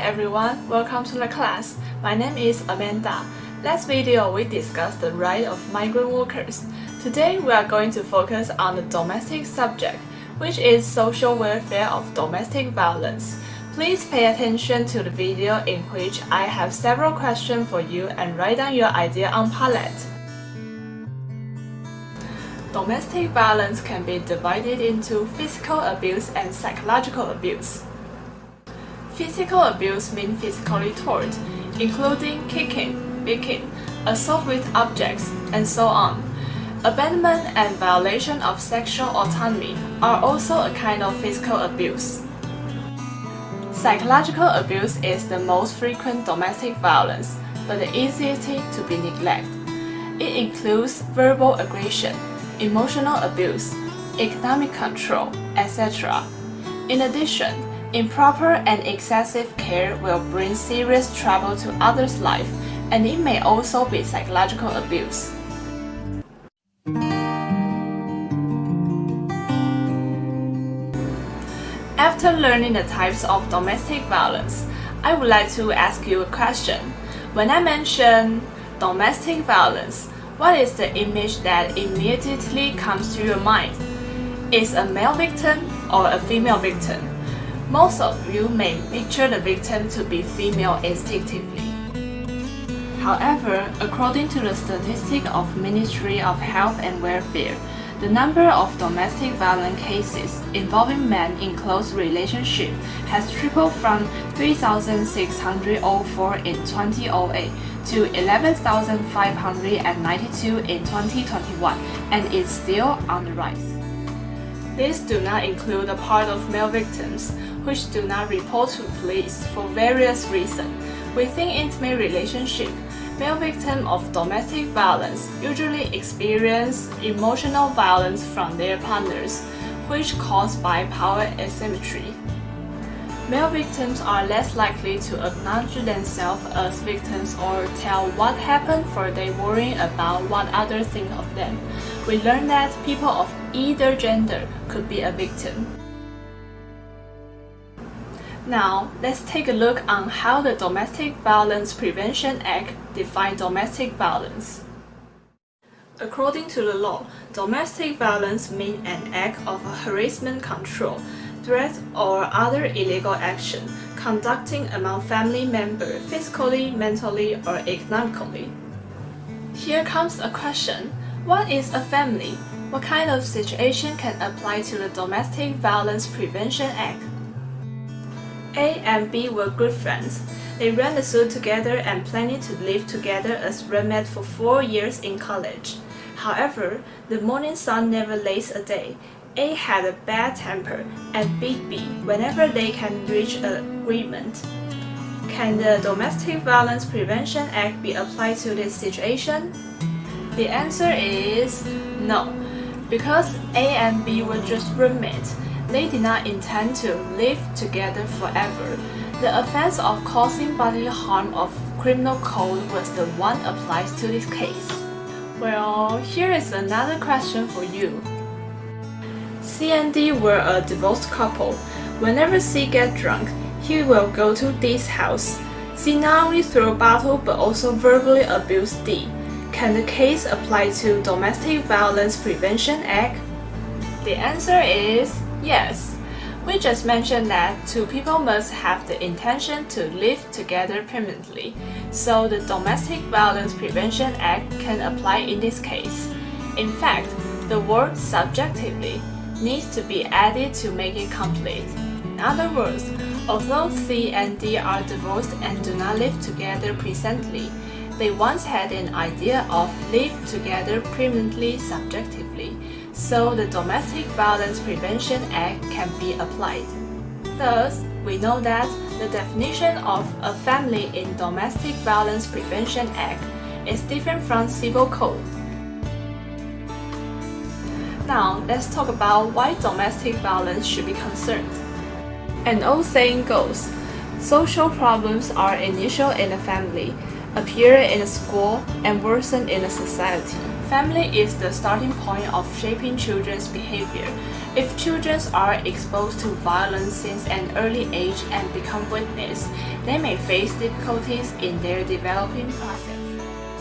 everyone, welcome to the class. My name is Amanda. Last video we discussed the right of migrant workers. Today we are going to focus on the domestic subject, which is social welfare of domestic violence. Please pay attention to the video in which I have several questions for you and write down your idea on padlet. Domestic violence can be divided into physical abuse and psychological abuse. Physical abuse means physically tort, including kicking, beating, assault with objects, and so on. Abandonment and violation of sexual autonomy are also a kind of physical abuse. Psychological abuse is the most frequent domestic violence, but the easiest to be neglected. It includes verbal aggression, emotional abuse, economic control, etc. In addition, improper and excessive care will bring serious trouble to others' life, and it may also be psychological abuse. After learning the types of domestic violence, I would like to ask you a question. When I mention domestic violence, what is the image that immediately comes to your mind? Is a male victim or a female victim? Most of you may picture the victim to be female instinctively. However, according to the statistics of Ministry of Health and Welfare, the number of domestic violence cases involving men in close relationship has tripled from 3,604 in 2008 to 11,592 in 2021 and is still on the rise. These do not include the part of male victims, which do not report to police for various reasons. Within intimate relationship, male victims of domestic violence usually experience emotional violence from their partners, which caused by power asymmetry. Male victims are less likely to acknowledge themselves as victims or tell what happened, for they worry about what others think of them. We learn that people of either gender could be a victim. Now, let's take a look on how the Domestic Violence Prevention Act defines domestic violence. According to the law, domestic violence means an act of harassment, control, threat, or other illegal action conducting among family members physically, mentally, or economically. Here comes a question. What is a family? What kind of situation can apply to the Domestic Violence Prevention Act? A and B were good friends. They ran the school together and planned to live together as roommates for 4 years in college. However, the morning sun never lays a day. A had a bad temper and beat B whenever they can reach an agreement. Can the Domestic Violence Prevention Act be applied to this situation? The answer is no, because A and B were just roommates. They did not intend to live together forever. The offense of causing bodily harm of criminal code was the one applied to this case. Well, here is another question for you. C and D were a divorced couple. Whenever C gets drunk, he will go to D's house. C not only threw a bottle but also verbally abused D. Can the case apply to Domestic Violence Prevention Act? The answer is yes. We just mentioned that two people must have the intention to live together permanently, so the Domestic Violence Prevention Act can apply in this case. In fact, the word subjectively needs to be added to make it complete. In other words, although C and D are divorced and do not live together presently, they once had an idea of live together permanently subjectively, so the Domestic Violence Prevention Act can be applied. Thus, we know that the definition of a family in Domestic Violence Prevention Act is different from Civil Code. Now, let's talk about why domestic violence should be concerned. An old saying goes, social problems are initial in a family, appear in a school, and worsen in a society. family is the starting point of shaping children's behavior. If children are exposed to violence since an early age and become witness, they may face difficulties in their developing process.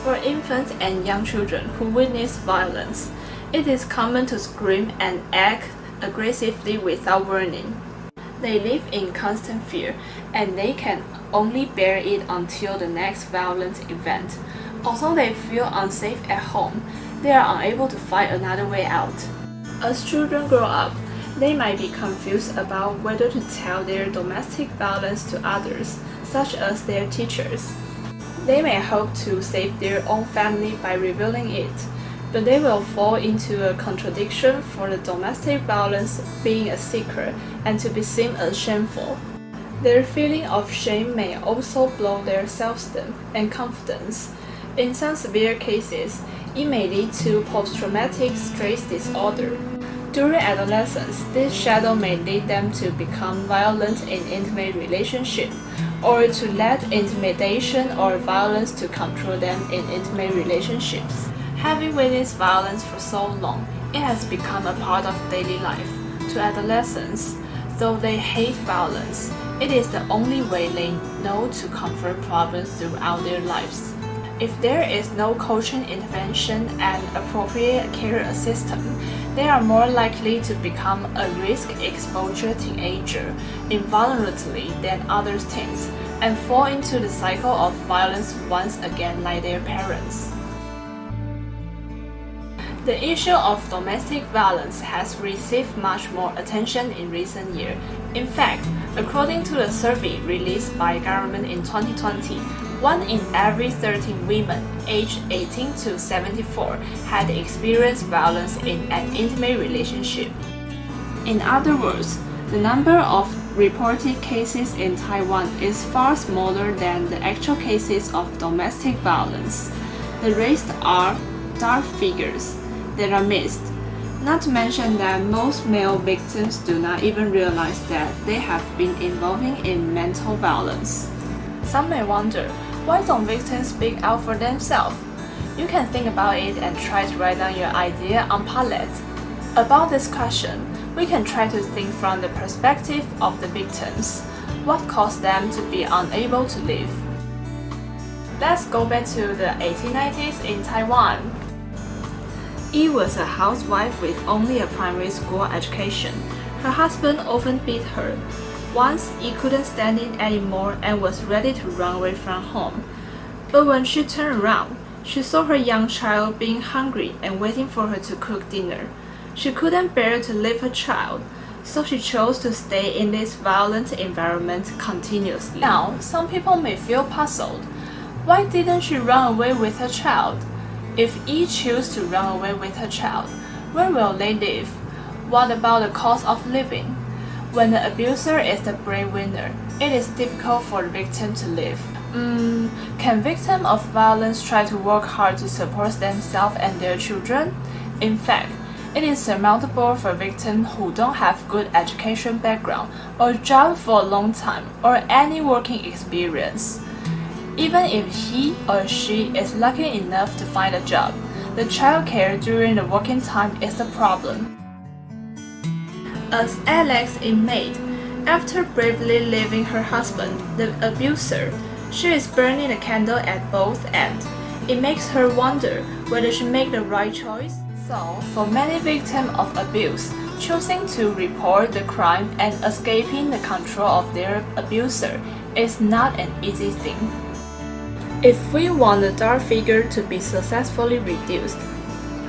For infants and young children who witness violence, it is common to scream and act aggressively without warning. They live in constant fear, and they can only bear it until the next violent event. Although they feel unsafe at home, they are unable to find another way out. As children grow up, they might be confused about whether to tell their domestic violence to others, such as their teachers. They may hope to save their own family by revealing it, but they will fall into a contradiction for the domestic violence being a secret and to be seen as shameful. Their feeling of shame may also blow their self-esteem and confidence. In some severe cases, it may lead to post-traumatic stress disorder. During adolescence, this shadow may lead them to become violent in intimate relationships, or to let intimidation or violence to control them in intimate relationships. Having witnessed violence for so long, it has become a part of daily life. To adolescents, though they hate violence, it is the only way they know to confront problems throughout their lives. If there is no coaching intervention and appropriate care system, they are more likely to become a risk exposure teenager involuntarily than other teens and fall into the cycle of violence once again like their parents. The issue of domestic violence has received much more attention in recent years. In fact, according to a survey released by government in 2020, 1 in every 13 women aged 18 to 74 had experienced violence in an intimate relationship. In other words, the number of reported cases in Taiwan is far smaller than the actual cases of domestic violence. The rest are dark figures that are missed. Not to mention that most male victims do not even realize that they have been involving in mental violence. Some may wonder, why don't victims speak out for themselves? You can think about it and try to write down your idea on padlet. About this question, we can try to think from the perspective of the victims. What caused them to be unable to live? Let's go back to the 1890s in Taiwan. Yi was a housewife with only a primary school education. Her husband often beat her. Once, Yi couldn't stand it anymore and was ready to run away from home. But when she turned around, she saw her young child being hungry and waiting for her to cook dinner. She couldn't bear to leave her child, so she chose to stay in this violent environment continuously. Now, some people may feel puzzled. Why didn't she run away with her child? If Yi chose to run away with her child, where will they live? What about the cost of living? When the abuser is the breadwinner, it is difficult for the victim to live. Can victims of violence try to work hard to support themselves and their children? In fact, it is surmountable for victims who don't have good education background or job for a long time or any working experience. Even if he or she is lucky enough to find a job, the child care during the working time is the problem. As Alex inmate, after bravely leaving her husband, the abuser, she is burning a candle at both ends. It makes her wonder whether she made the right choice. So, for many victims of abuse, choosing to report the crime and escaping the control of their abuser is not an easy thing. If we want the dark figure to be successfully reduced,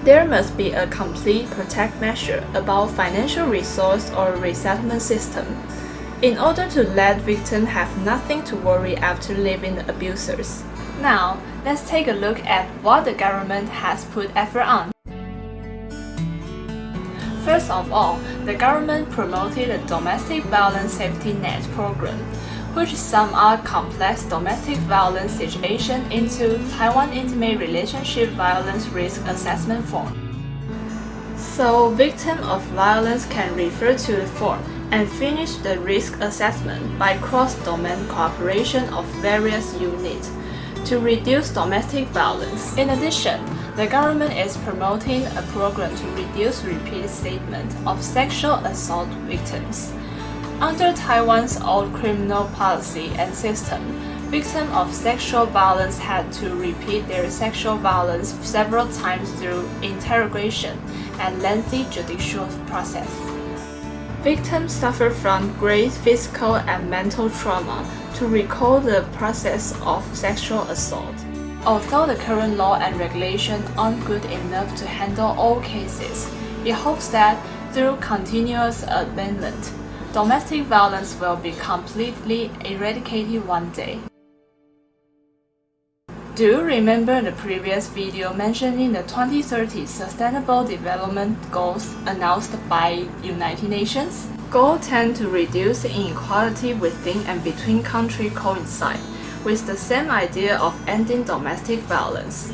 there must be a complete protect measure about financial resource or resettlement system, in order to let victims have nothing to worry after leaving the abusers. Now, let's take a look at what the government has put effort on. First of all, the government promoted a domestic violence safety net program, which sums out complex domestic violence situations into Taiwan Intimate Relationship Violence Risk Assessment Form. So, victims of violence can refer to the form and finish the risk assessment by cross-domain cooperation of various units to reduce domestic violence. In addition, the government is promoting a program to reduce repeated statements of sexual assault victims. Under Taiwan's old criminal policy and system, victims of sexual violence had to repeat their sexual violence several times through interrogation and lengthy judicial process. Victims suffer from great physical and mental trauma to recall the process of sexual assault. Although the current law and regulation aren't good enough to handle all cases, it hopes that through continuous amendment, domestic violence will be completely eradicated one day. Do you remember the previous video mentioning the 2030 Sustainable Development Goals announced by United Nations? Goals tend to reduce inequality within and between countries coincide with the same idea of ending domestic violence.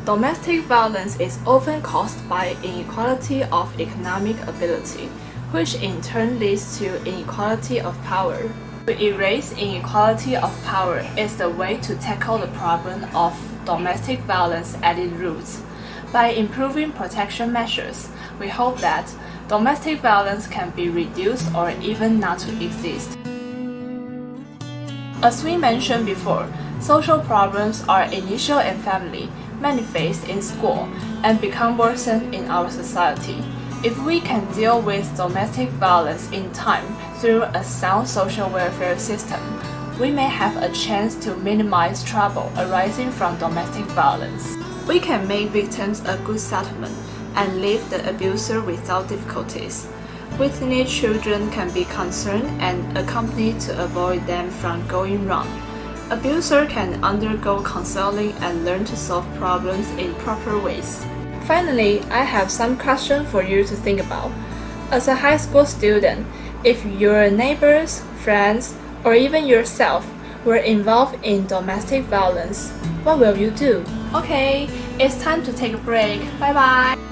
Domestic violence is often caused by inequality of economic ability, which in turn leads to inequality of power. To erase inequality of power is the way to tackle the problem of domestic violence at its roots. By improving protection measures, we hope that domestic violence can be reduced or even not to exist. As we mentioned before, social problems are initial in family, manifest in school, and become worsened in our society. If we can deal with domestic violence in time through a sound social welfare system, we may have a chance to minimize trouble arising from domestic violence. We can make victims a good settlement and leave the abuser without difficulties. Witness children can be concerned and accompanied to avoid them from going wrong. Abuser can undergo counseling and learn to solve problems in proper ways. Finally, I have some questions for you to think about. As a high school student, if your neighbors, friends, or even yourself were involved in domestic violence, what will you do? Okay, it's time to take a break. Bye bye!